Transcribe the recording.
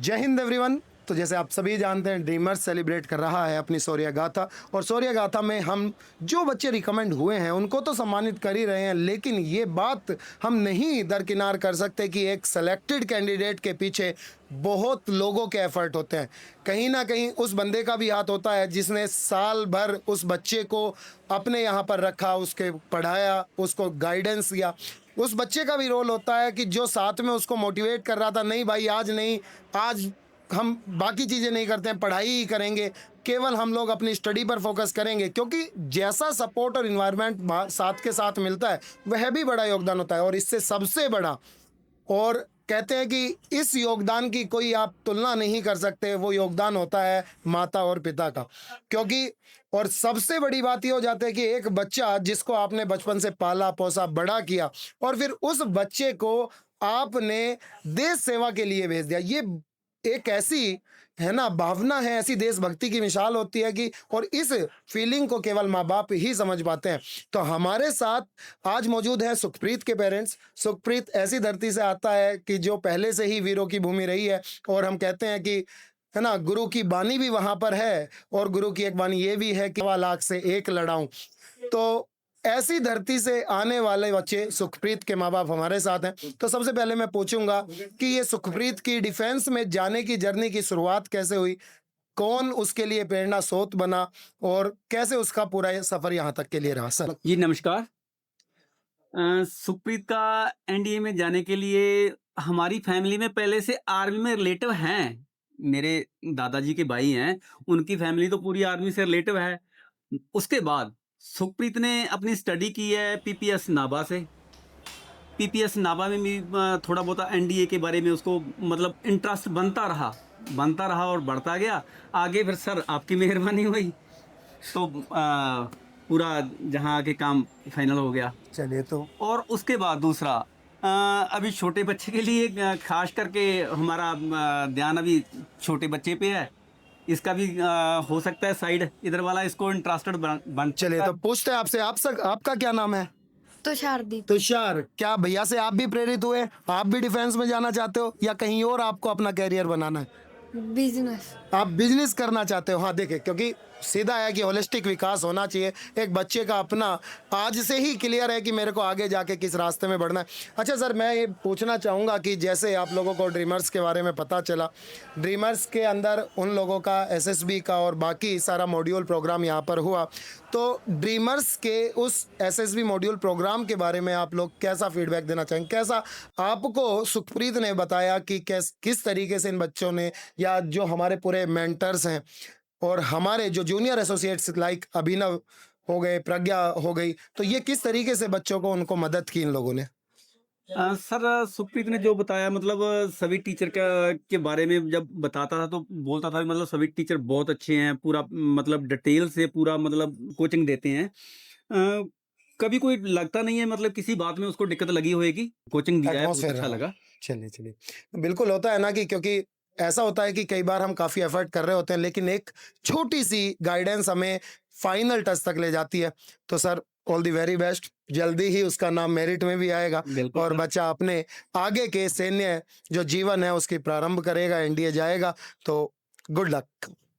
जय हिंद एवरीवन। तो जैसे आप सभी जानते हैं, ड्रीमर्स सेलिब्रेट कर रहा है अपनी शौर्य गाथा, और शौर्य गाथा में हम जो बच्चे रिकमेंड हुए हैं उनको तो सम्मानित कर ही रहे हैं, लेकिन ये बात हम नहीं दरकिनार कर सकते कि एक सेलेक्टेड कैंडिडेट के पीछे बहुत लोगों के एफर्ट होते हैं। कहीं ना कहीं उस बंदे का भी हाथ होता है जिसने साल भर उस बच्चे को अपने यहाँ पर रखा, उसके पढ़ाया, उसको गाइडेंस दिया। उस बच्चे का भी रोल होता है कि जो साथ में उसको मोटिवेट कर रहा था, नहीं भाई आज नहीं, आज हम बाकी चीज़ें नहीं करते हैं, पढ़ाई ही करेंगे, केवल हम लोग अपनी स्टडी पर फोकस करेंगे, क्योंकि जैसा सपोर्ट और इन्वायरमेंट साथ के साथ मिलता है वह भी बड़ा योगदान होता है। और इससे सबसे बड़ा, और कहते हैं कि इस योगदान की कोई आप तुलना नहीं कर सकते, वो योगदान होता है माता और पिता का। क्योंकि और सबसे बड़ी बात ये हो जाती है कि एक बच्चा जिसको आपने बचपन से पाला पोसा बड़ा किया, और फिर उस बच्चे को आपने देश सेवा के लिए भेज दिया, ये एक ऐसी है ना भावना है, ऐसी देशभक्ति की मिसाल होती है कि, और इस फीलिंग को केवल माँ बाप ही समझ पाते हैं। तो हमारे साथ आज मौजूद है सुखप्रीत के पेरेंट्स। सुखप्रीत ऐसी धरती से आता है कि जो पहले से ही वीरों की भूमि रही है, और हम कहते हैं कि है ना, गुरु की बानी भी वहां पर है, और गुरु की एक बानी ये भी है कि 1,00,000 से एक लड़ाऊं। तो ऐसी धरती से आने वाले बच्चे सुखप्रीत के माँ बाप हमारे साथ हैं। तो सबसे पहले मैं पूछूंगा कि ये सुखप्रीत की डिफेंस में जाने की जर्नी की शुरुआत कैसे हुई, कौन उसके लिए प्रेरणा स्रोत बना, और कैसे उसका पूरा ये सफर यहाँ तक के लिए रहा सर। जी नमस्कार। सुखप्रीत का एनडीए में जाने के लिए हमारी फैमिली में पहले से आर्मी में रिलेटिव हैं। मेरे दादाजी के भाई हैं, उनकी फैमिली तो पूरी आर्मी से रिलेटिव है। उसके बाद सुखप्रीत ने अपनी स्टडी की है पीपीएस नाभा से। पीपीएस नाभा में भी थोड़ा बहुत एनडीए के बारे में उसको मतलब इंटरेस्ट बनता रहा और बढ़ता गया आगे। फिर सर आपकी मेहरबानी हुई तो पूरा जहाँ आके काम फाइनल हो गया। चलिए, तो और उसके बाद दूसरा अभी छोटे बच्चे के लिए खास करके हमारा ध्यान अभी छोटे बच्चे पे है। इसका भी हो सकता है साइड इधर वाला इसको इंटरेस्टेड बन चलिए, तो पूछते हैं आपसे, आपका क्या नाम है? तुषारदीप। तुषार, क्या भैया से आप भी प्रेरित हुए, आप भी डिफेंस में जाना चाहते हो, या कहीं और आपको अपना कैरियर बनाना है? बिजनेस। आप बिजनेस करना चाहते हो? हाँ, देखिए, क्योंकि सीधा है कि होलिस्टिक विकास होना चाहिए एक बच्चे का अपना, आज से ही क्लियर है कि मेरे को आगे जाके किस रास्ते में बढ़ना है। अच्छा सर, मैं ये पूछना चाहूँगा कि जैसे आप लोगों को ड्रीमर्स के बारे में पता चला, ड्रीमर्स के अंदर उन लोगों का एसएसबी का और बाकी सारा मॉड्यूल प्रोग्राम यहाँ पर हुआ, तो ड्रीमर्स के उस एसएसबी मॉड्यूल प्रोग्राम के बारे में आप लोग कैसा फीडबैक देना चाहेंगे? कैसा आपको सुखप्रीत ने बताया कि किस तरीके से इन बच्चों ने, या जो हमारे पूरे मेंटर्स हैं और हमारे जो जूनियर एसोसिएट्स लाइक अभिनव हो गए, प्रज्ञा हो गई, तो ये किस तरीके से बच्चों को उनको मदद की इन लोगों ने? सर सुखप्रीत ने जो बताया मतलब सभी टीचर के बारे में जब बताता था तो बोलता था मतलब सभी टीचर बहुत अच्छे हैं, पूरा मतलब डिटेल से पूरा मतलब कोचिंग देते हैं। कभी कोई लगता नहीं है मतलब किसी बात में उसको दिक्कत लगी होगी, कोचिंग दिया है बहुत एटमॉस्फेयर, अच्छा हाँ। लगा। चलिए चलिए, बिल्कुल होता है ना कि, क्योंकि ऐसा होता है कि कई बार हम काफ़ी एफर्ट कर रहे होते हैं, लेकिन एक छोटी सी गाइडेंस हमें फाइनल टच तक ले जाती है। तो sir, all the very best, जल्दी ही उसका नाम मेरिट में भी आएगा, बिल्कुल और सर। बच्चा अपने आगे के सैन्य जो जीवन है उसकी प्रारंभ करेगा, एनडीए जाएगा। तो गुड लक।